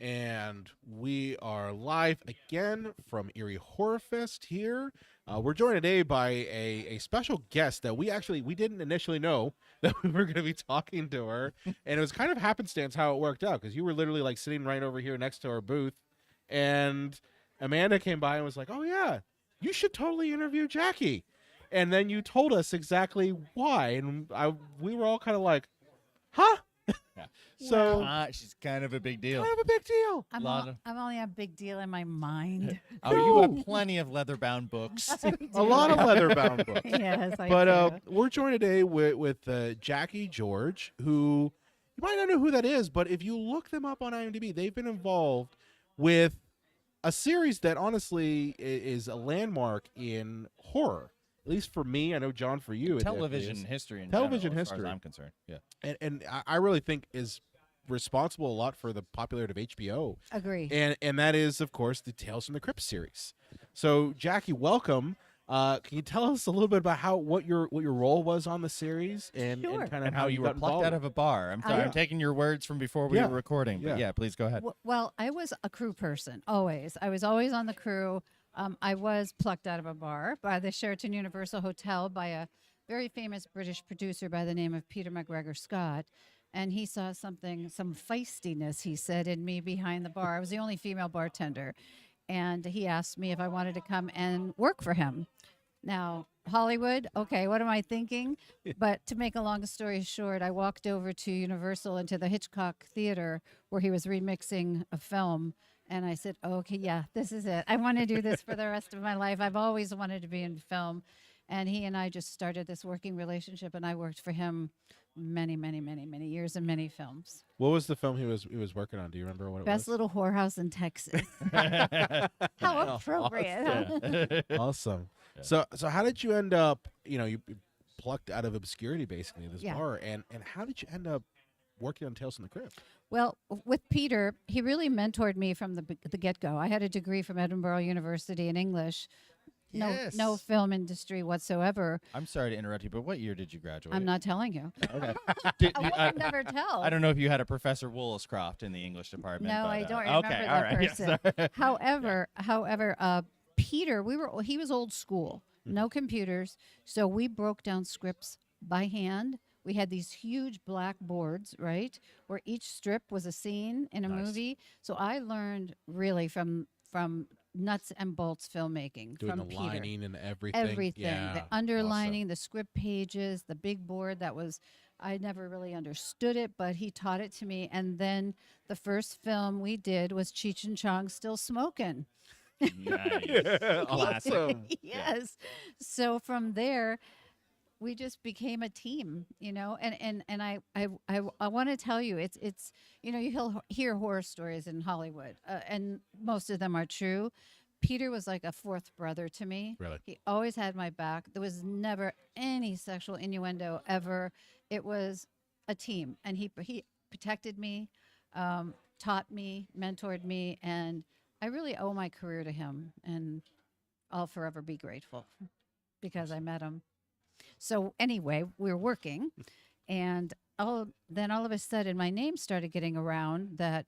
and we are live again from Eerie Horror Fest here. We're joined today by a special guest that we didn't initially know that we were going to be talking to her, and it was kind of happenstance how it worked out because you were literally like sitting right over here next to our booth, and Amanda came by and was like, "Oh yeah, you should totally interview Jackie," and then you told us exactly why, and we were all kind of like, "Huh?" Yeah. So She's kind of a big deal. kind of a big deal. I'm only a big deal in my mind. Oh, you have plenty of leather-bound books. A lot of leather-bound books. Yes, I But do. we're joined today with Jackie George, who you might not know who that is, but if you look them up on IMDb, they've been involved with a series that honestly is a landmark in horror. At least for me, I know John, for you, Television history in Television general, as far history. as I'm concerned. Yeah. and I really think is responsible a lot for the popularity of HBO. Agree. And that is, of course, the Tales from the Crypt series. So, Jackie, welcome. Can you tell us a little bit about what your role was on the series and, Sure. kind of And how you were got plucked involved? out of a bar. I'm sorry, Yeah. I'm taking your words from before we Yeah. were recording. But Yeah. yeah, please go ahead. Well, I was a crew person, always. I was always on the crew. I was plucked out of a bar by the Sheraton Universal Hotel by a very famous British producer by the name of Peter McGregor Scott. And he saw some feistiness, he said, in me behind the bar. I was the only female bartender. And he asked me if I wanted to come and work for him. Now, Hollywood, okay, what am I thinking? But to make a long story short, I walked over to Universal into the Hitchcock Theater where he was remixing a film. And I said, okay, yeah, this is it. I want to do this for the rest of my life. I've always wanted to be in film. And he and I just started this working relationship, and I worked for him many, many, many, many years in many films. What was the film he was working on? Do you remember what it Best was? Little Whorehouse in Texas. How appropriate. huh? Awesome. So how did you end up, you plucked out of obscurity, basically, this Yeah. bar, and how did you end up working on Tales from the Crypt? Well, with Peter, he really mentored me from the get-go. I had a degree from Edinburgh University in English. Yes. No film industry whatsoever. I'm sorry to interrupt you, but what year did you graduate? I'm not telling you. Okay. I would never tell. I don't know if you had a Professor Woolscroft in the English department. No, but, I don't remember okay, that all right. person. Yeah, However, Peter, he was old school, no computers, so we broke down scripts by hand. We had these huge black boards, right, where each strip was a scene in a Nice. movie. So I learned really from nuts and bolts filmmaking Doing from the Peter. lining and everything. Everything, Yeah. the underlining, the script pages, the big board. I never really understood it, but he taught it to me. And then the first film we did was Cheech and Chong Still Smoking. nice. Yeah, Classic. awesome. Yes. So from there, we just became a team, and I want to tell you, it's you'll hear horror stories in Hollywood, and most of them are true. Peter was like a fourth brother to me. Really? He always had my back. There was never any sexual innuendo ever. It was a team, and he protected me, taught me, mentored me, and I really owe my career to him, and I'll forever be grateful because I met him. So anyway, we were working, and then all of a sudden, my name started getting around that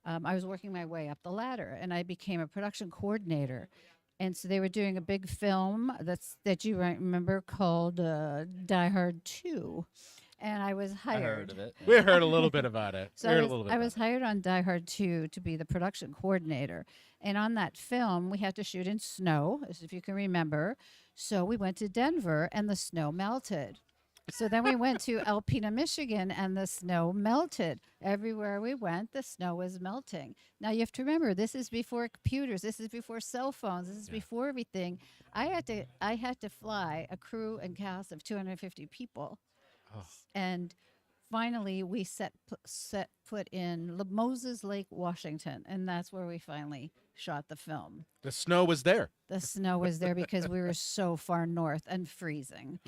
I was working my way up the ladder, and I became a production coordinator. And so they were doing a big film that you might remember called Die Hard 2, and I was I hired. heard of it. We heard a little bit about it. So We heard I a little was, bit I was about hired on Die Hard 2 to be the production coordinator. And on that film, we had to shoot in snow, as if you can remember. So we went to Denver, and the snow melted. So then we went to Alpena, Michigan, and the snow melted. Everywhere we went, the snow was melting. Now you have to remember, this is before computers, this is before cell phones, this is before everything. I had to fly a crew and cast of 250 people. Oh. And finally, we set foot in Moses Lake, Washington, and that's where we finally shot the film. The snow was there. The snow was there because we were so far north and freezing.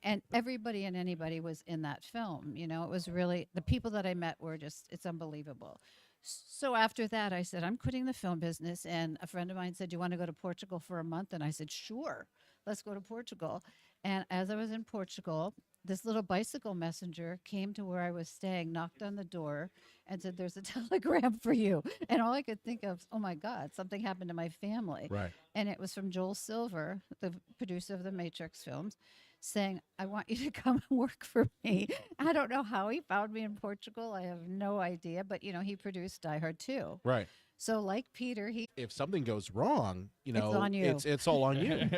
And everybody and anybody was in that film. It was really, the people that I met were it's unbelievable. So after that, I said, I'm quitting the film business. And a friend of mine said, do you want to go to Portugal for a month? And I said, sure, let's go to Portugal. And as I was in Portugal, this little bicycle messenger came to where I was staying, knocked on the door, and said, "There's a telegram for you." And all I could think of, oh my God, something happened to my family. Right. And it was from Joel Silver, the producer of the Matrix films, saying, "I want you to come and work for me." I don't know how he found me in Portugal. I have no idea. But, he produced Die Hard too. Right. So, like Peter, If something goes wrong, It's on you. it's all on you.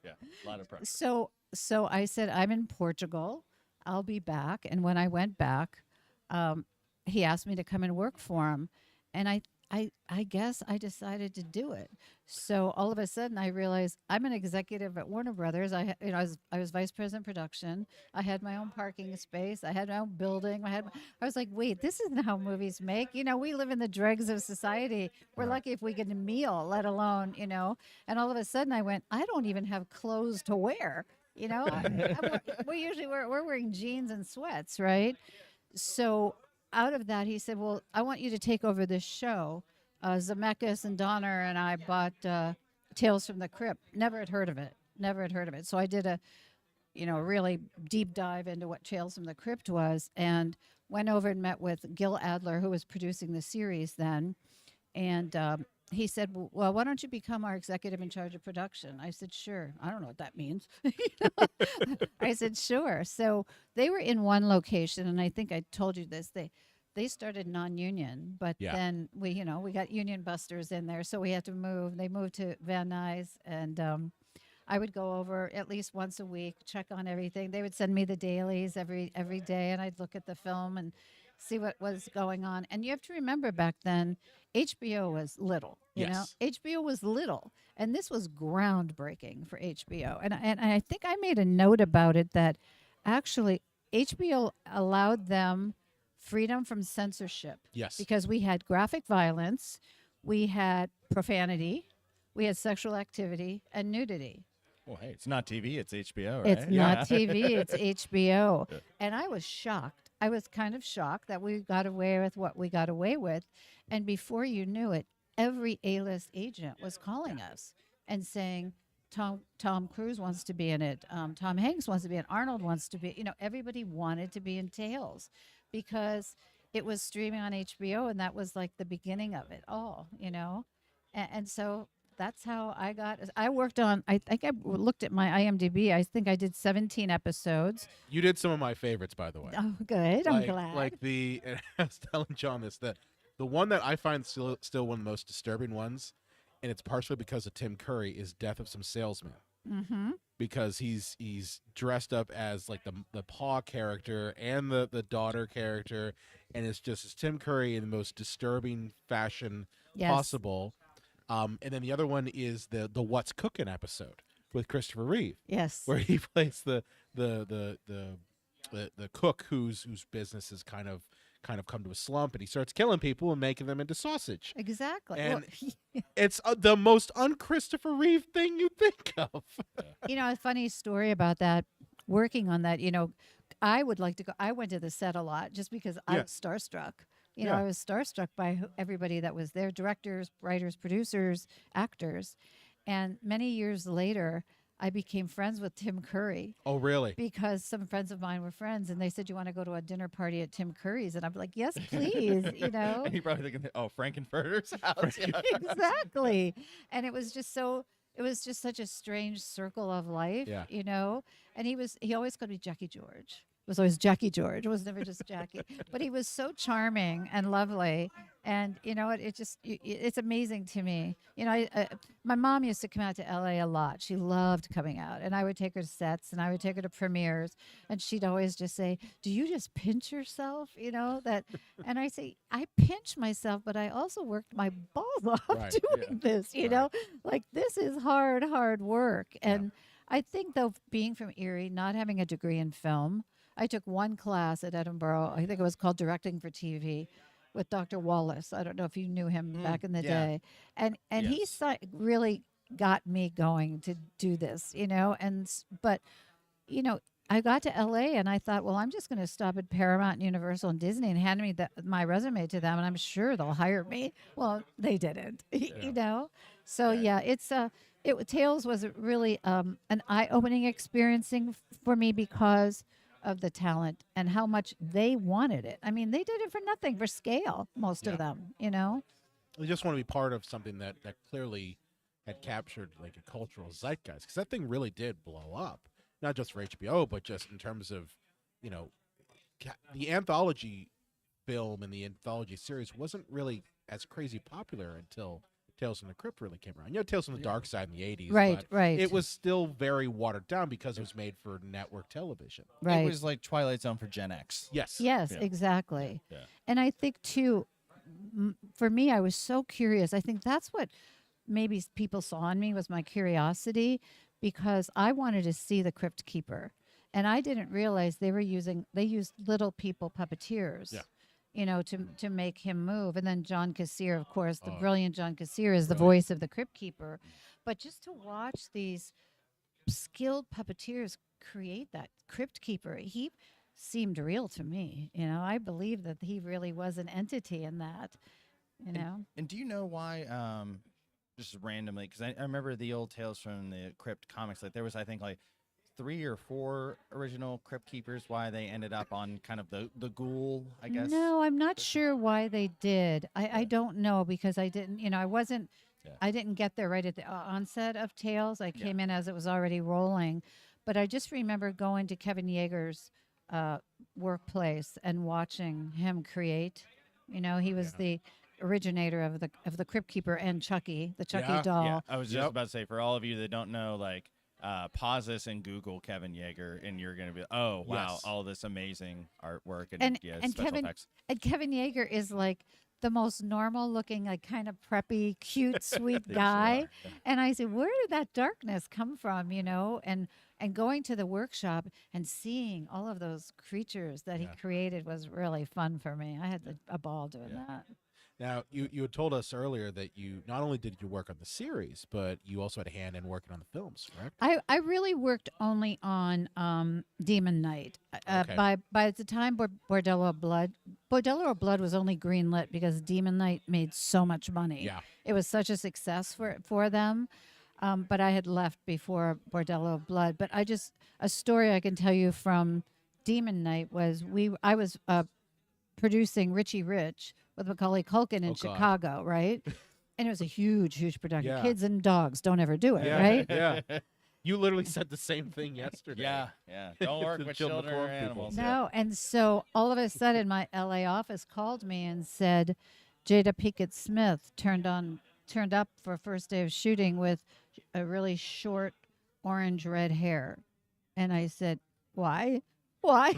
Yeah, a lot of pressure. So I said, "I'm in Portugal. I'll be back." And when I went back, he asked me to come and work for him, and I guess I decided to do it. So all of a sudden, I realized I'm an executive at Warner Brothers. I was vice president production. I had my own parking space. I had my own building. I was like, wait, this isn't how movies make. We live in the dregs of society. We're Right. lucky if we get a meal, let alone. And all of a sudden, I went, I don't even have clothes to wear. We're wearing jeans and sweats, right? So out of that, he said, "Well, I want you to take over this show." Zemeckis and Donner and I bought Tales from the Crypt. Never had heard of it. Never had heard of it. So I did a really deep dive into what Tales from the Crypt was, and went over and met with Gil Adler, who was producing the series then, and he said, "Well, why don't you become our executive in charge of production?" I said, "Sure." I don't know what that means. I said, "Sure." So they were in one location, and I think I told you this. They started non-union, but Yeah. then we got union busters in there, so we had to move. They moved to Van Nuys, and I would go over at least once a week, check on everything. They would send me the dailies every day, and I'd look at the film and see what was going on. And you have to remember, back then, HBO was little. Yes. HBO was little, and this was groundbreaking for HBO. And I think I made a note about it that actually HBO allowed them freedom from censorship, Yes. because we had graphic violence, we had profanity, we had sexual activity and nudity. Well, hey, it's not TV, it's HBO, right? It's Yeah. not TV, it's HBO. Yeah. And I was shocked. I was kind of shocked that we got away with what we got away with. And before you knew it, every A-list agent was calling us and saying, Tom Cruise wants to be in it. Tom Hanks wants to be in it. Arnold wants to be. Everybody wanted to be in Tales because it was streaming on HBO, and that was like the beginning of it all, And so that's how I worked on, I think I looked at my IMDb. I think I did 17 episodes. You did some of my favorites, by the way. Oh, good. I'm glad. Like and I was telling John this, that the one that I find still one of the most disturbing ones, and it's partially because of Tim Curry, is Death of Some Salesman. Mm-hmm. Because he's dressed up as like the Pa character and the daughter character, and it's Tim Curry in the most disturbing fashion Yes. possible. And then the other one is the What's Cooking episode with Christopher Reeve, Yes. where he plays the cook whose business has kind of come to a slump, and he starts killing people and making them into sausage. Exactly. And Well, it's the most un-Christopher Reeve thing you think of. a funny story about that, working on that, I would like to go. I went to the set a lot just because I Yeah. was starstruck. Yeah. I was starstruck by everybody that was there, directors, writers, producers, actors. And many years later, I became friends with Tim Curry Oh, really? because some friends of mine were friends, and they said, "You want to go to a dinner party at Tim Curry's?" And I'm like, "Yes, please." And he probably thinking, oh, Frankenfurter's house. Yeah. Exactly. And it was just such a strange circle of life, Yeah. And he always called me Jackie George. It was always Jackie George. It was never just Jackie. But he was so charming and lovely. And, it's amazing to me. My mom used to come out to LA a lot. She loved coming out. And I would take her to sets, and I would take her to premieres. And she'd always just say, "Do you just pinch yourself?" And I say, "I pinch myself, but I also worked my balls off Right, doing this, Like, this is hard work." And I think, though, being from Eerie, not having a degree in film, I took one class at Edinburgh. I think it was called Directing for TV with Dr. Wallace. I don't know if you knew him back in the day. And he Yes. really got me going to do this, But I got to LA and I thought, well, I'm just going to stop at Paramount, Universal, and Disney and hand my resume to them, and I'm sure they'll hire me. Well, they didn't, So Tales was really an eye-opening experiencing for me because of the talent and how much they wanted it. I mean, they did it for nothing, for scale, most Yeah. of them, you know? They just want to be part of something that clearly had captured like a cultural zeitgeist, because that thing really did blow up, not just for HBO, but just in terms of, you know, the anthology film and the anthology series wasn't really as crazy popular until Tales from the Crypt really came around. You know, Tales from the Dark Side in the 80s, Right, but right. it was still very watered down because it was made for network television. Right. It was like Twilight Zone for Gen X. Yes. Yes, Yeah. exactly. Yeah. And I think too, for me, I was so curious. I think that's what maybe people saw in me was my curiosity, because I wanted to see the Crypt Keeper, and I didn't realize they used little people puppeteers. Yeah. You know, to make him move. And then John Kassir, of course, the Oh. brilliant John Kassir is the Right. voice of the Crypt Keeper. But just to watch these skilled puppeteers create that Crypt Keeper, he seemed real to me. You know, I believe that he really was an entity in that. You know, And do you know why? Just randomly, because I remember the old Tales from the Crypt comics. Like there was, I think, like 3 or 4 original Crypt Keepers. Why they ended up on kind of the ghoul, I guess. no, I'm not sure why they did. I don't know, because I didn't. You know, Yeah. I didn't get there right at the onset of Tales. I came in as it was already rolling, but I just remember going to Kevin Yeager's workplace and watching him create. You know, he was the originator of the Crypt Keeper and Chucky, the Chucky Yeah, doll. Yeah, I was just Yep. about to say, for all of you that don't know, like, pause this and Google Kevin Yeager, and you're gonna be, oh wow, Yes. all this amazing artwork and, And- yeah, and special Kevin- effects. And Kevin Yeager is like the most normal looking, like kind of preppy, cute, sweet They sure guy. are, yeah. And I said, where did that darkness come from? You know, and going to the workshop and seeing all of those creatures that Yeah. he created was really fun for me. I had a ball doing Yeah. that. Now, you had told us earlier that you not only did you work on the series, but you also had a hand in working on the films, correct? I really worked only on Demon Knight. Okay. By the time Bordello of Blood was only greenlit because Demon Knight made so much money. Yeah. It was such a success for them. But I had left before Bordello of Blood. But a story I can tell you from Demon Knight was I was producing Richie Rich with Macaulay Culkin in Oh, God. Chicago, right? And it was a huge production. Yeah. Kids and dogs don't ever do it, Yeah, right? Yeah. You literally said the same thing yesterday. Yeah, don't work The with children children or before people. animals. No, and so all of a sudden, my LA office called me and said, Jada Pinkett Smith turned up for first day of shooting with a really short orange red hair, and I said, why? Why?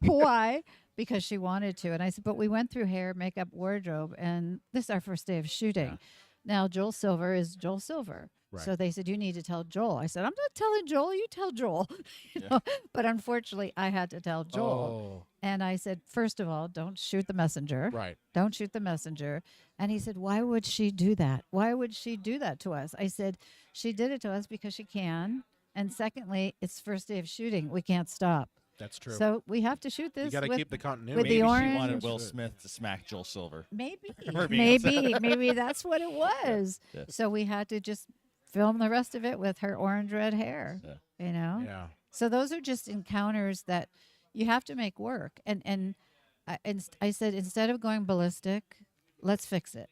Why? Because she wanted to, and I said, but we went through hair, makeup, wardrobe, and this is our first day of shooting. Yeah. Now Joel Silver is Joel Silver. Right. So they said, you need to tell Joel. I said, I'm not telling Joel, you tell Joel. You Yeah. know? But unfortunately, I had to tell Joel. Oh, And I said, first of all, don't shoot the messenger. right. Don't shoot the messenger. And he said, why would she do that? Why would she do that to us? I said, she did it to us because she can. And secondly, it's first day of shooting. We can't stop. That's true. So we have to shoot this. You got to with- keep the continuity. with Maybe the she orange- wanted Will Smith to smack Joel Silver. Maybe, We're being maybe that's what it was. Yeah. So we had to just film the rest of it with her orange red hair. Yeah. You know. Yeah. So those are just encounters that you have to make work. And I said, instead of going ballistic, let's fix it.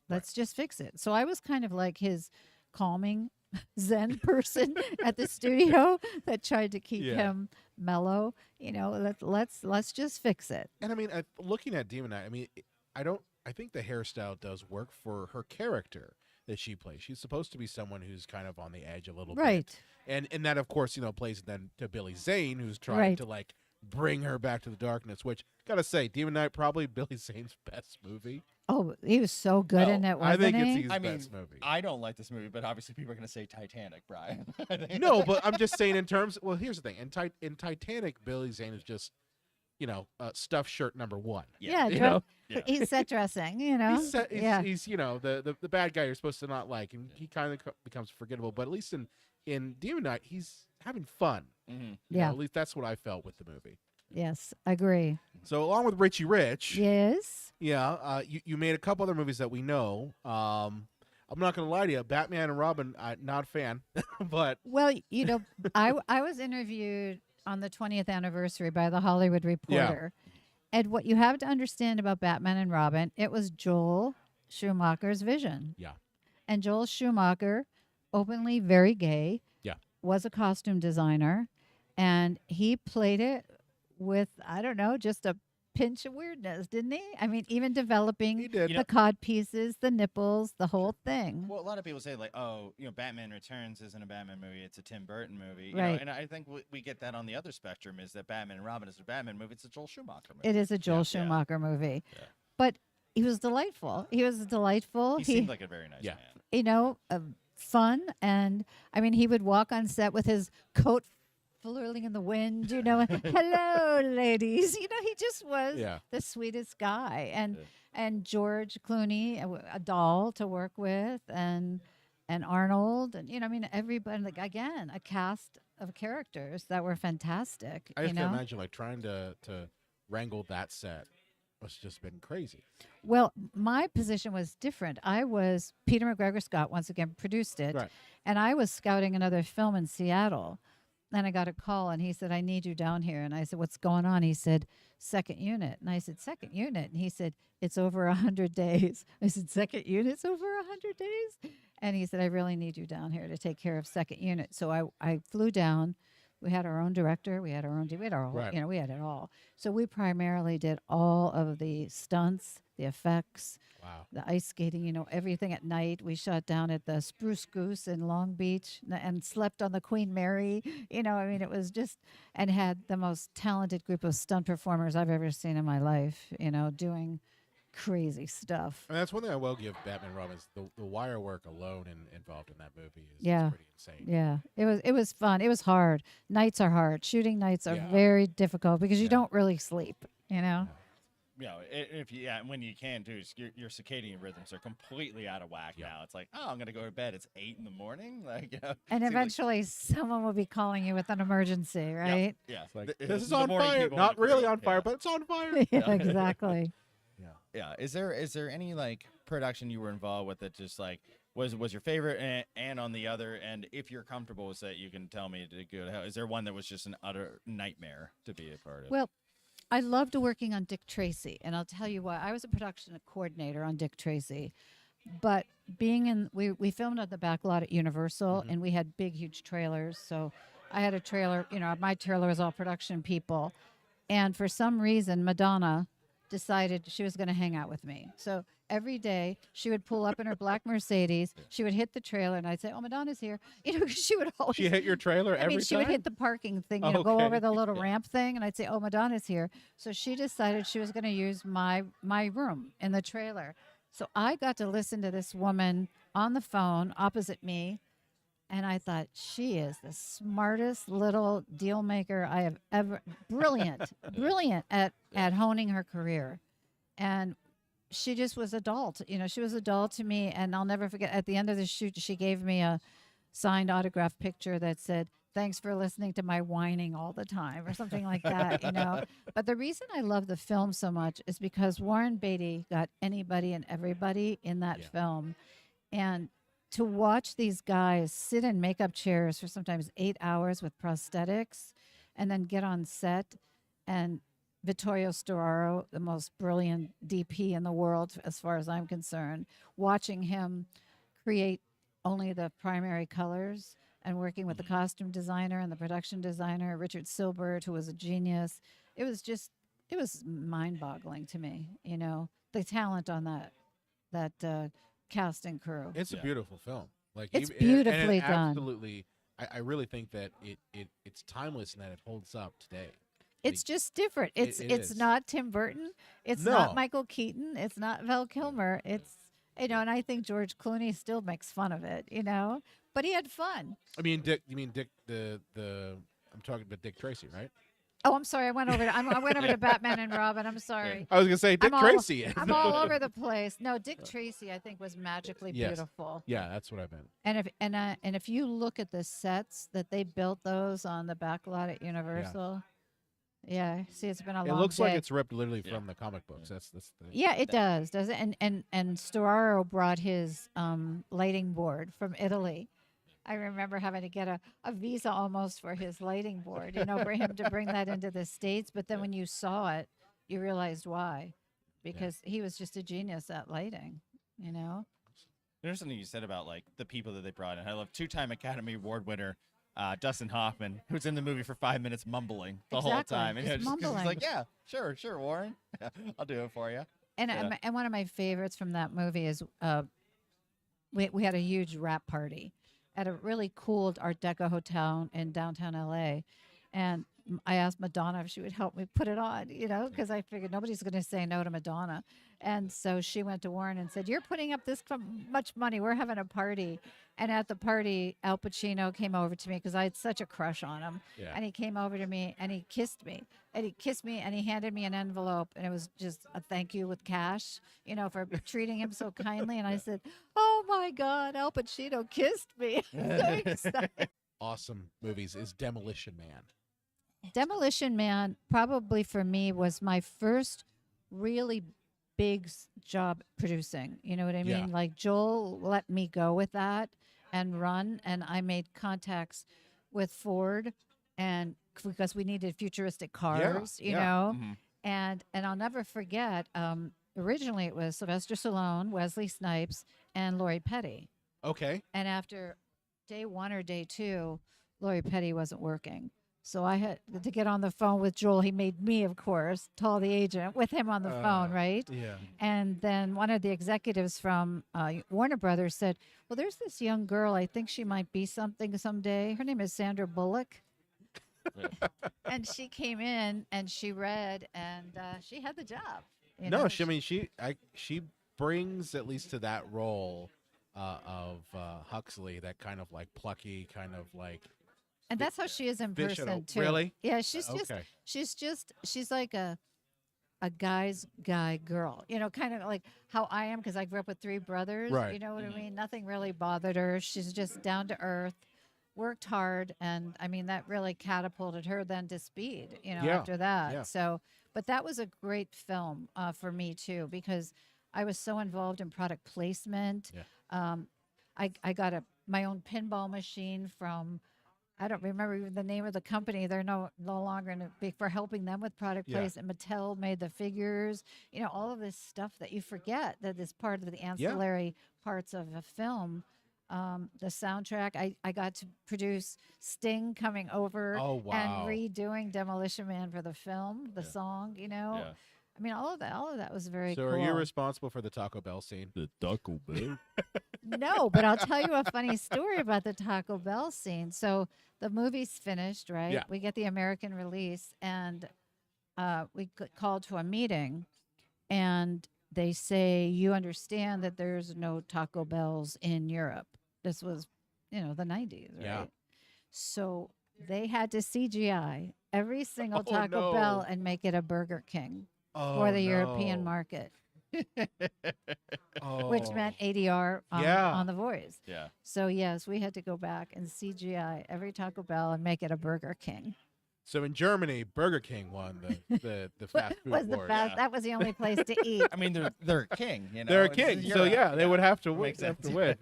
Let's just fix it. So I was kind of like his calming Zen person at the studio that tried to keep Yeah. him mellow. You know, let's just fix it. And I mean, looking at Demon Knight, I mean, I think the hairstyle does work for her character that she plays. She's supposed to be someone who's kind of on the edge a little bit. Right. And that, of course, plays then to Billy Zane, who's trying Right. to, like, bring her back to the darkness, which, gotta say, Demon Knight, probably Billy Zane's best movie. Oh, he was so good in it, I wasn't think he? it's his I mean, best movie. I don't like this movie, but obviously people are going to say Titanic, Brian. No, but I'm just saying in terms. Well, here's the thing: in Titanic, Billy Zane is just, stuffed shirt number one. yeah, you know? Yeah. he's set dressing. You know, yeah, He's the bad guy you're supposed to not like, and he kind of becomes forgettable. But at least in Demon Knight, he's having fun. Mhm. You know, Yeah. at least that's what I felt with the movie. yes, agree. So along with Richie Rich, Yes, you made a couple other movies that we know. I'm not gonna lie to you, Batman and Robin, not a fan, but well, I was interviewed on the 20th anniversary by the Hollywood Reporter. And what you have to understand about Batman and Robin, it was Joel Schumacher's vision. Yeah. And Joel Schumacher, openly very gay, Yeah. was a costume designer, and he played it with, I don't know, just a pinch of weirdness, didn't he? I mean, even developing He did. the cod pieces, the nipples, the whole thing. Well, a lot of people say like, oh, Batman Returns isn't a Batman movie; it's a Tim Burton movie. You know, Right. and I think we get that on the other spectrum is that Batman and Robin is a Batman movie; it's a Joel Schumacher movie. It is a Joel Yeah. Schumacher movie. Yeah. But he was delightful. He was delightful. He seemed like a very nice Yeah. man. You know, fun. And I mean, he would walk on set with his coat flurling in the wind, and, hello, ladies. He just was Yeah. the sweetest guy. And Yeah. and George Clooney, a doll to work with, and Arnold, and I mean, everybody. Like, again, a cast of characters that were fantastic. I you just know, can imagine like trying to wrangle that set must just been crazy. Well, my position was different. I was Peter McGregor Scott once again produced it, Right. and I was scouting another film in Seattle. And I got a call, and he said, "I need you down here." And I said, "What's going on?" He said, "Second unit." And I said, "Second unit?" And he said, "It's over 100 days." I said, "Second unit's over 100 days?" And he said, "I really need you down here to take care of second unit." So I flew down. We had our own director. We had our own. We had our whole, Right. we had it all. So we primarily did all of the stunts, the effects, Wow. the ice skating, everything at night. We shot down at the Spruce Goose in Long Beach and slept on the Queen Mary. I mean, it was just, and had the most talented group of stunt performers I've ever seen in my life, doing crazy stuff. And that's one thing I will give Batman and Robin is the wire work alone involved in that movie is Yeah. pretty insane. Yeah, it was fun. It was hard. Nights are hard. Shooting nights are Yeah. very difficult because you Yeah. don't really sleep, If you when you can too, your circadian rhythms are completely out of whack Yeah. now. It's like, oh, I'm gonna go to bed. It's 8 in the morning. Like, And seems like- eventually someone will be calling you with an emergency, right? yeah, Like, The- this is the on morning fire. people Not in the really crew, on fire, yeah. but it's on fire. Yeah, exactly. Yeah. Is there any like production you were involved with that just like was your favorite, and on the other end, if you're comfortable with that, you can tell me to go to hell. Is there one that was just an utter nightmare to be a part of? Well, I loved working on Dick Tracy, and I'll tell you why. I was a production coordinator on Dick Tracy, but being in, we filmed at the back lot at Universal, and we had big, huge trailers. So I had a trailer, my trailer was all production people. And for some reason, Madonna decided she was going to hang out with me. So every day she would pull up in her black Mercedes, she would hit the trailer, and I'd say, "Oh, Madonna's here." 'Cause she would always. She hit your trailer every she time? would hit the parking thing, go Okay. over the little ramp thing, and I'd say, "Oh, Madonna's here." So she decided she was going to use my room in the trailer. So I got to listen to this woman on the phone opposite me, and I thought, she is the smartest little deal maker I have ever. Brilliant at honing her career, and she just was a doll. She was a doll to me, and I'll never forget. At the end of the shoot, she gave me a signed autograph picture that said, "Thanks for listening to my whining all the time," or something like that. But the reason I love the film so much is because Warren Beatty got anybody and everybody in that Yeah. film, and to watch these guys sit in makeup chairs for sometimes 8 hours with prosthetics, and then get on set, and Vittorio Storaro, the most brilliant DP in the world, as far as I'm concerned, watching him create only the primary colors and working with the costume designer and the production designer, Richard Silbert, who was a genius. It was mind-boggling to me, the talent on that cast and crew. It's a Yeah. beautiful film. Like It's even- and it beautifully done. Absolutely. I really think that it's timeless and that it holds up today. It's just different. it It's is. not Tim Burton. It's No. not Michael Keaton. It's not Val Kilmer. It's and I think George Clooney still makes fun of it, but he had fun. I mean, Dick. You mean Dick? The I'm talking about Dick Tracy, right? Oh, I'm sorry. I went over to Batman and Robin. I'm sorry. I was gonna say Dick I'm all- Tracy. I'm all over the place. No, Dick Tracy, I think, was magically Yes. beautiful. Yeah, that's what I meant. And if you look at the sets that they built those on the back lot at Universal, yeah, see, it's been a It long looks day. like it's ripped literally Yeah. from the comic books. That's the thing. Yeah, it does it? And Storaro brought his lighting board from Italy, I remember having to get a visa almost for his lighting board, for him to bring that into the States. But then when you saw it, you realized why, because he was just a genius at lighting. There's something you said about like the people that they brought in. I love two-time Academy Award winner Dustin Hoffman, who's in the movie for 5 minutes mumbling the whole Exactly, time. And just he's mumbling. like, yeah, sure, Warren. I'll do it for you. And, Yeah. and one of my favorites from that movie is we had a huge rap party at a really cool Art Deco hotel in downtown LA. And I asked Madonna if she would help me put it on, because I figured nobody's going to say no to Madonna. And so she went to Warren and said, "You're putting up this much money. We're having a party." And at the party, Al Pacino came over to me because I had such a crush on him. Yeah. And he came over to me and he kissed me. And he kissed me and he handed me an envelope. And it was just a thank you with cash, for treating him so kindly. And I said, "Oh my God, Al Pacino kissed me." I'm so excited. Awesome movies is Demolition Man. Demolition Man, probably for me, was my first really big job producing. You know what I mean? Yeah. Like Joel let me go with that and run, and I made contacts with Ford, and because we needed futuristic cars, you yeah. know. Mhm. And I'll never forget. Originally, it was Sylvester Stallone, Wesley Snipes, and Lori Petty. Okay. And after day one or day two, Lori Petty wasn't working. So I had to get on the phone with Joel. He made me, of course, call the agent with him on the phone, right? Yeah. And then one of the executives from Warner Brothers said, "Well, there's this young girl. I think she might be something someday. Her name is Sandra Bullock." And she came in and she read and she had the job. No, she brings at least to that role of Huxley, that kind of like plucky, kind of like. And that's how she is in Fish out person of- too. Really? Yeah, she's just Okay. she's like a guy's guy girl. Kind of like how I am because I grew up with three brothers. Right. You know what I mean? Nothing really bothered her. She's just down to earth, worked hard, and I mean that really catapulted her then to speed. Yeah, After that. yeah. So, but that was a great film for me too because I was so involved in product placement. Yeah. I got my own pinball machine from. I don't remember even the name of the company. They're no longer for helping them with product Yeah. placement. Mattel made the figures. All of this stuff that you forget that is part of the ancillary parts of a film. The soundtrack. I got to produce Sting coming over Oh, wow. and redoing Demolition Man for the film, the song. Yeah. I mean, all of that was very So cool. are you responsible for the Taco Bell scene? The Taco Bell. No, but I'll tell you a funny story about the Taco Bell scene. So the movie's finished, right? Yeah. We get the American release, and we get called to a meeting, and they say, "You understand that there's no Taco Bells in Europe." This was, the 90s, right? Yeah. So they had to CGI every single Oh, Taco Bell no. and make it a Burger King Oh, for the European market, which Oh. meant ADR Yeah. on the voice. Yeah. So yes, we had to go back and CGI every Taco Bell and make it a Burger King. So in Germany, Burger King won the fast food Was the award. fast? yeah. That was the only place to eat. I mean, they're a king. They're a It's king, so Europe, yeah, they would have to win. Makes Have to sense. win.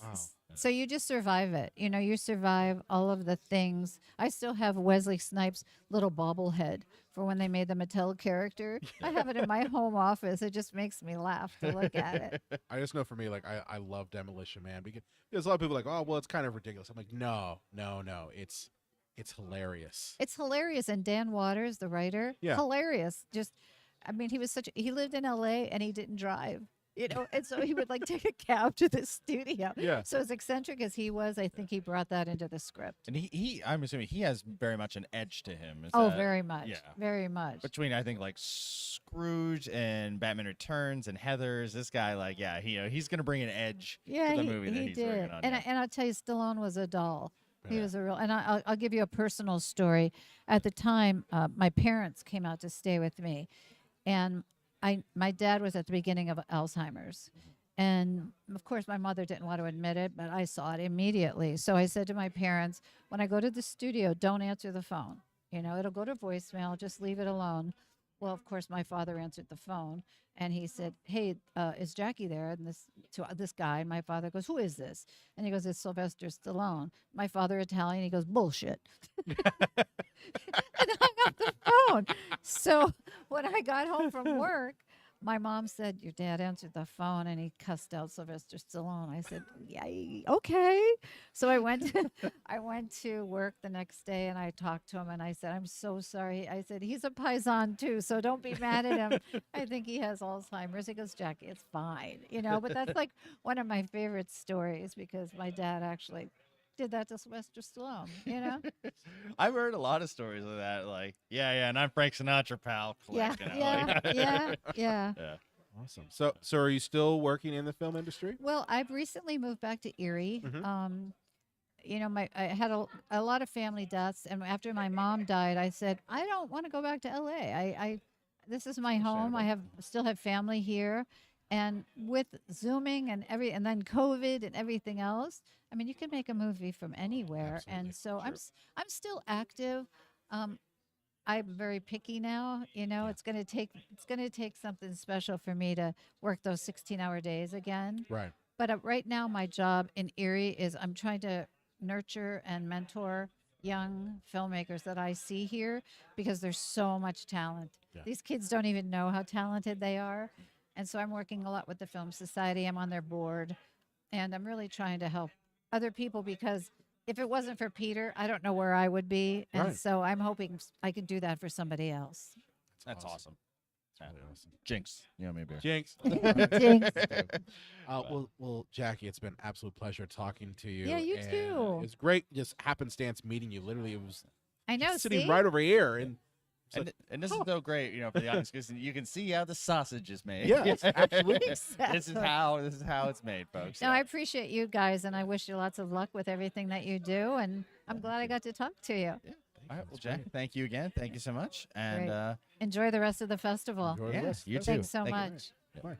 Wow. So you just survive it. You survive all of the things. I still have Wesley Snipes' little bobblehead for when they made the Mattel character. I have it in my home office. It just makes me laugh to look at it. I just know for me, like I love Demolition Man because there's a lot of people like, oh well, it's kind of ridiculous. I'm like, no, it's hilarious. It's hilarious. And Dan Waters, the writer, Yeah. hilarious. Just, I mean, he lived in LA and he didn't drive. And so he would like take a cab to the studio. Yeah. So as eccentric as he was, I think he brought that into the script. And I'm assuming he has very much an edge to him. Is Oh, that- very much. yeah. Very much. Between I think like Scrooge and Batman Returns and Heathers, this guy he's gonna bring an edge Yeah, to the he, movie that he he's did. working on. And I'll tell you, Stallone was a doll. He Yeah. was a real, and I'll give you a personal story. At the time, my parents came out to stay with me, and my dad was at the beginning of Alzheimer's. And of course, my mother didn't want to admit it, but I saw it immediately. So I said to my parents, when I go to the studio, don't answer the phone. It'll go to voicemail, just leave it alone. Well, of course, my father answered the phone, and he said, "Hey, is Jackie there?" And this guy, and my father goes, "Who is this?" And he goes, "It's Sylvester Stallone." My father, Italian, he goes, "Bullshit," and hung up the phone. So when I got home from work, my mom said, "Your dad answered the phone and he cussed out Sylvester Stallone." I said, "Yeah, okay." So I went to work the next day and I talked to him and I said, "I'm so sorry." I said, "He's a paisan too, so don't be mad at him. I think he has Alzheimer's." He goes, "Jackie, it's fine," But that's like one of my favorite stories because my dad actually did that to Sylvester Stallone. I've heard a lot of stories of that. Like, yeah, and I'm Frank Sinatra, pal. Yeah, Click, yeah, like- yeah, yeah. yeah. Awesome. So are you still working in the film industry? Well, I've recently moved back to Eerie. Mhm. I had a lot of family deaths, and after my mom died, I said I don't want to go back to LA. This is my home. I still have family here, and with Zooming and then COVID and everything else, I mean, you can make a movie from anywhere, Absolutely. and so Sure. I'm still active. I'm very picky now. It's going to take something special for me to work those 16-hour days again. Right. But right now, my job in Erie is I'm trying to nurture and mentor young filmmakers that I see here because there's so much talent. Yeah. These kids don't even know how talented they are. And so I'm working a lot with the Film Society. I'm on their board. And I'm really trying to help other people because if it wasn't for Peter, I don't know where I would be. And Right. so I'm hoping I can do that for somebody else. That's awesome. That's really awesome. Jinx. You know me, beer. Jinx. Jinx. Well, Jackie, it's been an absolute pleasure talking to you. Yeah, you and too. It's great just happenstance meeting you. Literally, it was I know. sitting see? right over here. And it's like, And this is so great, for the audience because you can see how the sausage is made. Yes, absolutely. This is Exactly. how it's made, folks. No, I appreciate you guys, and I wish you lots of luck with everything that you do. And I'm glad I got to talk to you. All right, well, Jack, thank you again. Thank you so much. And Great. Enjoy the rest of the festival. Enjoy the yeah, rest. you too. Thanks so Thank you. much. Bye.